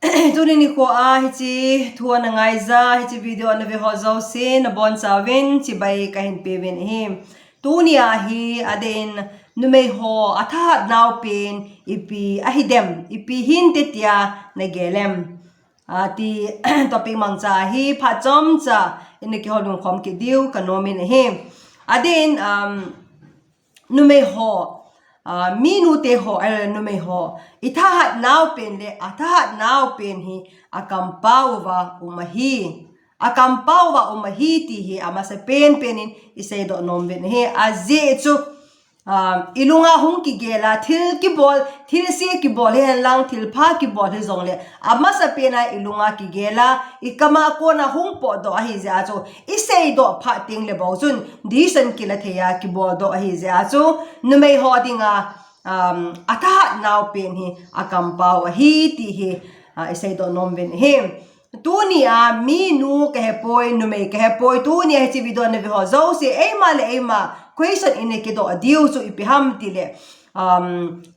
tu ni ko a hi chi thua na ngai za hi chi video na ve ho zo sin na bon sa vin chi bai ka hin pe vin him tu ni a hi aden nu mei ho atha naw pin ipi a hi dem ipi hin te tia na gelem ti topic mang cha hi pha chom cha in ki ho lung khom ki diu ka no min him aden nu mei ho mi nu te ho nu mei ho itha hat naw pen le atha hat naw pen hi akam pau wa umahi akam pau wa umahi ti hi ama se pen penin isei do nom ven he aze chu ilunga hung ki gela thil ki bol thil se ki bol he lang thil pha ki bol he zong le ama sa pena ilunga ki gela ikama ko na hung po do hi ja chu isei do pha ting le bo chun disan ki la theya ki bol do hi ja chu numei ho dinga atha naw pen hi akam pau hi ti hi isei do nom ven he tu ni a mi nu ke poi nu mei ke poi tu ni he chi video na vi ho zo se ei ma le ei ma question in ke do adiu chu ipiham ti le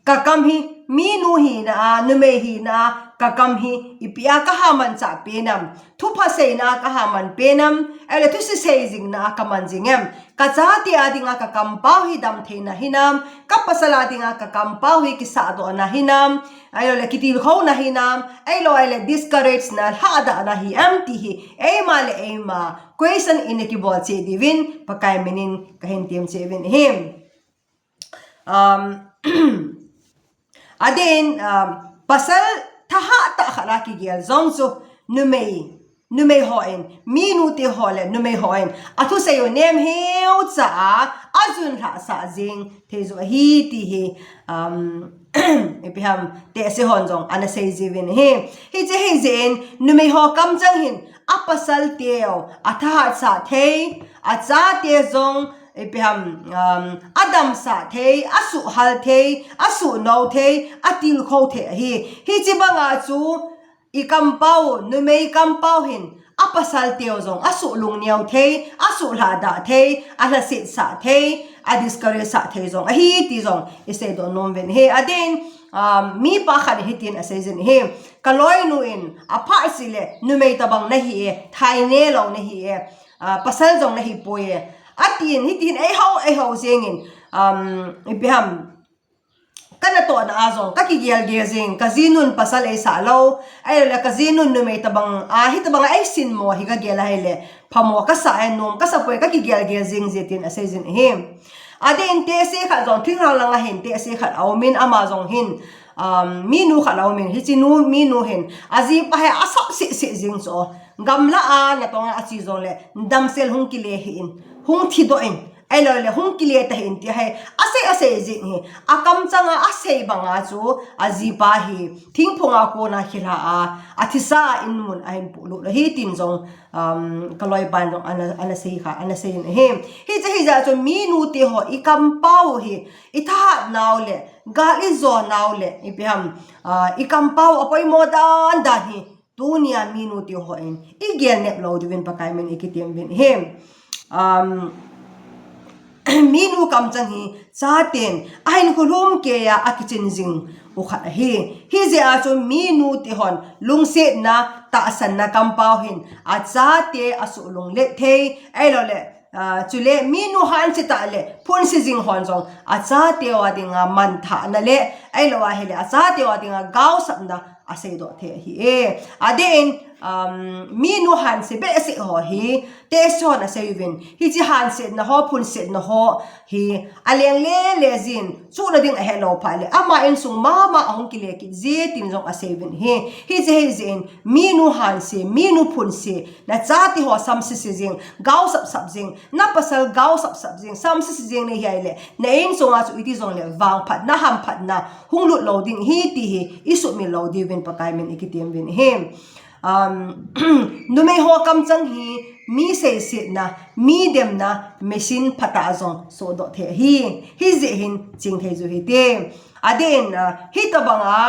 ka kam hi mi nu hi na nu mei hi na ka kam hi ipia ka ha man cha penam thu pha sei na ka ha man penam ele thu se sei jing na ka man jingem ka cha ti adinga ka kam pau hi dam theina hinam ka pasala dinga ka kam pau hi ki sa do na hinam ayo le kitil kho na hinam ai lo ele discourage na ha da na hi empty hi ei ma le ei ma question in ki bol che divin pakai minin ka hin tiam che vin him aden pasal thaha ta khala ki gel zong so numei hoin mi nu te hole numei hoin athu se yo nem heu cha azun ra sa jing te zo hi ti hi epiham te se hon jong ana se jivin he je he zen numei ho kam jang hin apasal teo atha sa the acha te zong epiham adam sa the asu hal the asu no the atil kho the hi chi banga chu ikam pau numei kam pau hin apasal teo zong asu lung niaw the asu la da the ala sit sa the adiscourage sa the zong hi ti zong ise do nom ven he aden mi pa khan hitin asezen he kaloi nu in apha sile numei tabang na hi thai ne lo na hi pasal jong na hi poe atin hitin ai ho zengin ipiham kana to na azong kakigel gezing kazinun pasal ay salo ay la kazinun no may tabang hitabang ay sin mo higa gela hele phamo ka sa ay nom ka sa poy kakigel gezing zetin asezin him aden te se kha jong thingrang langa hin te se kha awmin amazong hin minu kha lawmin hichinu minu hin azi pa he asap si jing so gamla na tonga achi jong le damsel hung ki le hin hung thi do in ai lo le hung kile ta hin ti hai ase ji hi akam changa ase banga chu aji pa hi thing phonga ko na khila athisa inmun ain pulu hi tin jong kaloi ban jong ana sei kha ana sei ne hi ja chu mi nu ti ho ikam pau hi itha naw le ga li zo naw le ipiham ikam pau apoi modan da hi tunia mi nu ti ho in igel ne lo divin pakai men ikitim vin hem minu kam chang hi chaten ain khulum ke ya akichin jing u khat hi je a chu minu ti hon lungse na ta san na kam pau hin a cha te asu lung le the ai lo le chule minu han chi ta le phun si jing hon jong a cha te wa dinga man tha na le ai lo wa hele a cha te wa dinga gau sam na ase do the hi aden minu han se be se ho hi te so na se yuvin hi chi han se na ho phun se na ho hi aleng le jin chu na ding a hello phale ama en sung mama ahong ki le ki je tin jong a sevin hi je he jin minu han se minu phun se na cha ti ho sam se jing gau sap jing na pasal gau sap jing sam se jing ne hi le na en sung a chu iti jong le wang phat na ham phat na hung lut loading hi ti hi isu mi loading vin pakai men ikitim vin hem numei ho kam chang hi mi se sit na mi dem na machine phata zong so do the hi je hin ching the ju hi te aden hi tabanga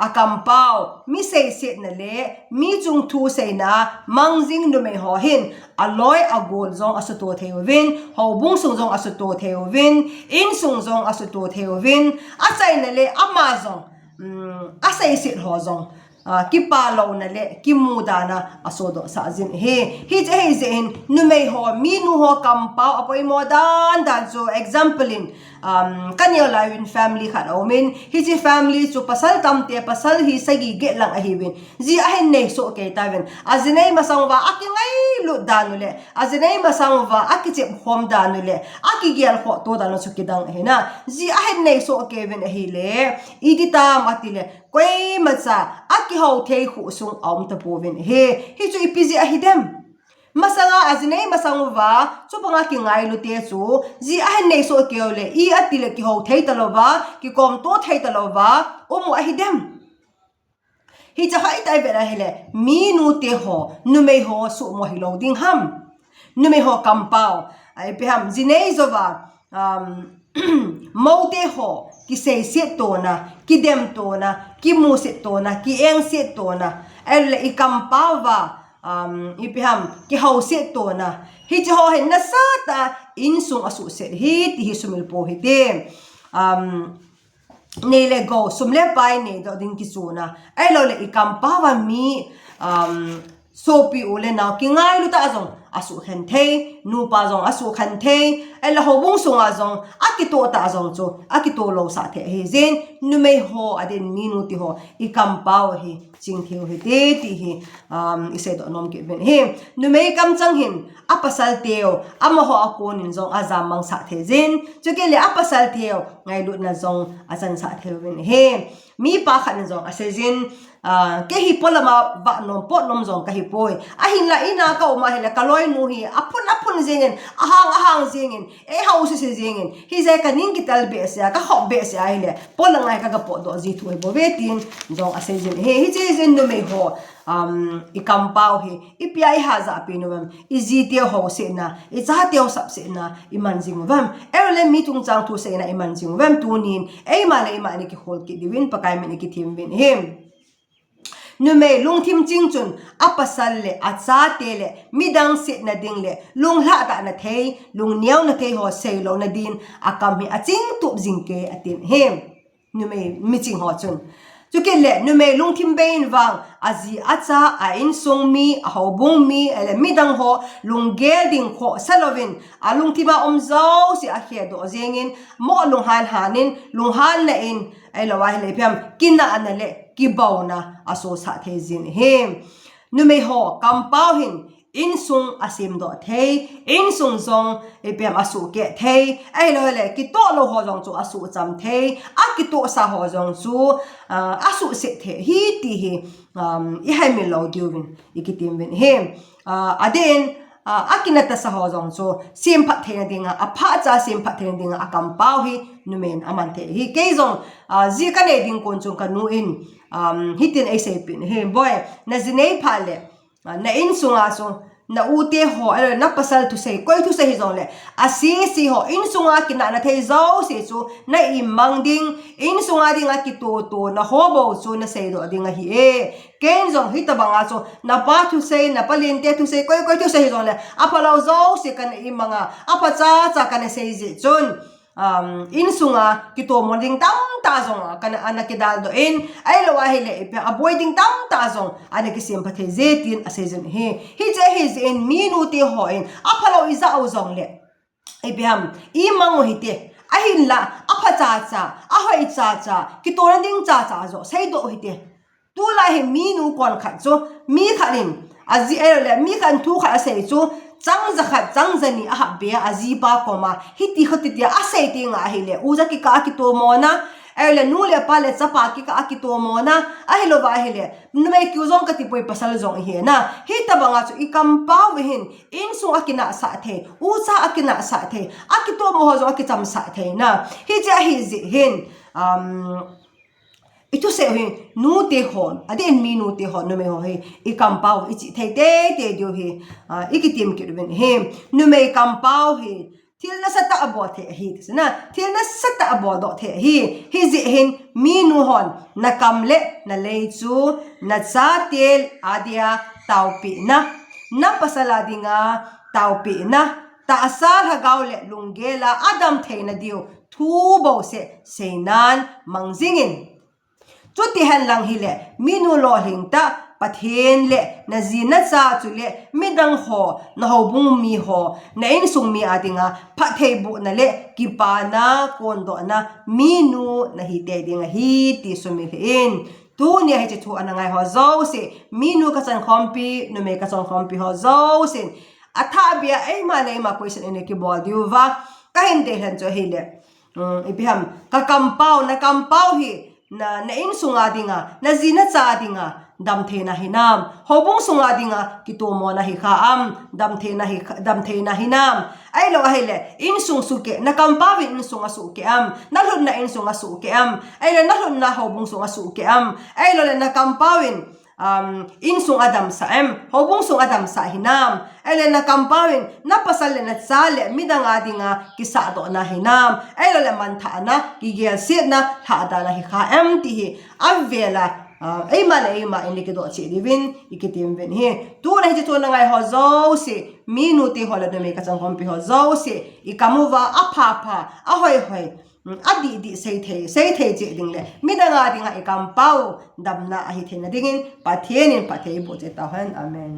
akam pau mi se sit na le mi chung thu se na mangjing numei ho hin aloi agol zong asuto theovin ho bung sung zong asuto theovin in sung zong asuto theovin achai na le ama zong asai sit ho zong ki palo na le ki muda na asodo sa azin he zin numei ho mi nu ho kampau apoi modan dan so example in kanyo lawin family khat omin hi ji family chu pasal tamte pasal hi sagi ge lang ahiwin ji ahin nei so ke tawin azinai masangwa akingai lu danule azinai masangwa akiche khom danule akigial kho to dan so kidang hena ji ahin nei so ke ven ahile idita matile koi matsa aki ho thei khu sung om ta povin he hi chu ipiji ahidem masanga azinei masangwa chu panga ki ngai lu te chu ji ahin nei so ke ole I atile ki ho thei talova ki kom to thei talova omu ahidem hi cha hai tai vera hele mi nu te ho nu mei ho su mo hi lo ding ham nu mei ho kampao ai pe ham jinei zova mo te ho ki sei se to na ki dem to na ki mu se to na ki eng se to na ele I kampao va ipiham ki ho se to na hi cha ho hen na sa ta in sung asu se hi ti hi sumil po hi te nele go sumle pai ne do ding ki suna ai lo le ikam pa wa mi sopi ule na ki ngai lu ta zong asu khan the nu pa zong asu khan the ai la ho bung sunga zong akito ta zong chu akito lo sa the he zen nu mei ho aden minu ti ho ikam pa wa hi ching thiu he te ti hi ise do nom ke ben he nu mei kam chang hin apasal teo ama ho akon in zong azam mang sa the zen chu ke le apasal teo ngai lu na zong azan sa the ben he mi pa khan zong ase zen ke hi polama ba nom pot nom zong ka hi poi ahin la ina ka uma hele kaloi nu hi apun zingen ahang zingen e house se zingen hi ze ka ning kital be se ka hop be se ai le polangai ka po do ji thu bo vetin zong ase zen he hi je zen no me ho ikampau hi ipiai haza pinuam izi te ho se na I cha te ho sap se na iman jing wam erle mitung chang thu se na iman jing wam tunin ei ma le ma ni ki hol ki diwin pakai me ni ki thim bin him nume lung thim ching chun apasal le acha te le midang se na ding le lung hla ta na thei lung niaw na thei ho sei lo na din akam hi aching tu jing ke atin hem nume mi ching ho chun chuke le nume lung thim bein wang azi acha a in song mi a ho bung mi ele midang ho lung gel ding kho salovin a lung thima omzo si a khe do zengin mo lung han hanin lung han na in ai lo wa le pham kinna anale ki bauna aso sa the zin hem nume ho kampau hin in sung asim do thei in sung zong epem asu ke thei ai lo le ki to lo ho zong chu asu cham thei a ki to sa ho zong chu asu se the hi ti hi I hai mi lo diwin ikitim win hem aden akinata sa ho zong chu sim phat the dinga a pha cha sim phat the dinga a kampau hi numen aman the hi ke zong ji ka ne ding kon chung ka nu in hitin ai sei pin he boy na zinei phale na in sunga so na ute ho na pasal tu sei koi tu sei zong le si ho in sunga kina na thei zo se chu na I mangding in sunga dinga ki to na ho bo chu na sei do dinga hi e ken zong hi ta banga so na pa tu sei na palin te tu sei koi tu sei zong le apalo zo se kan I manga apa cha kan sei je chun in sunga kito morning tam ta zong kana anakidal do in ai lo ahile avoiding tam ta zong anaki sympathy zetin asezen he je his in minuti ho in apalo iza o zong le ibam imango hite ahin la apa cha ahoi cha kito randing cha zo sei do hite tu la he minu kon khat zo mi khanin azi ele mi kan thu kha sei chu chang zakhat chang zani a be azi pa koma hiti khoti tia asai ti nga hile uza ki ka ki to mona ele nu le pa le chapa ki ka ki to mona a hilo ba hile nume ki zong ka ti poi pasal zong hi na hi ta banga chu ikam pa hin in su akina sa the uza akina sa the akito mo ho zo akitam sa the na hi ja hi zi hin itu se hin nu te hon aden mi nu te hon no me ho he ikam pau ichi te dio he ikitim ki ben he nu me ikam pau he til na sata abo the hi na til na sata abo do the hi zi hin mi nu hon na kamle na le chu na cha tel adia taupi na pasala dinga taupi na ta asal hagaule lungela adam theina dio thu bo se seinan mangjingin chu ti han lang hi le minu lo hing ta pathen le na zina cha chu le midang ho na ho bung mi ho na in sung mi adinga phathei bu na le ki pa na kondo na minu na hi te dinga hi ti sumi in tu nia hi chu anangai ho zo se minu ka chan khompi no me ka chan khompi ho zo sin atha bia ei ma nei ma question ene ki bol diu va ka hin de han cho hi le ibiham ka kampau na kampau hi na in sunga dinga na zina cha dinga dam the na hinam hobung sunga dinga kitomo na hi kha am dam the na hinam ai lo hele in sung su ke na kampau in sunga su ke am na lut na in sunga su ke am ai na lut na hobung sunga su ke am ai lo na kampau in sung adam sa em hobung sung adam sa hinam ele na kampawin na pasal na sale midang adinga kisa do na hinam ele le man tha na ki gel sit na tha da na hi kha em ti hi avela eima indike do chi divin ikitim ven he tu na hi to na ngai ho zo se minuti hola de me ka chang kompi ho zo se ikamuwa apha ahoi hoi adi di sei thei je ding le midanga dinga ikam pau damna ahi thena dingin pathienin pathei bo je ta han amen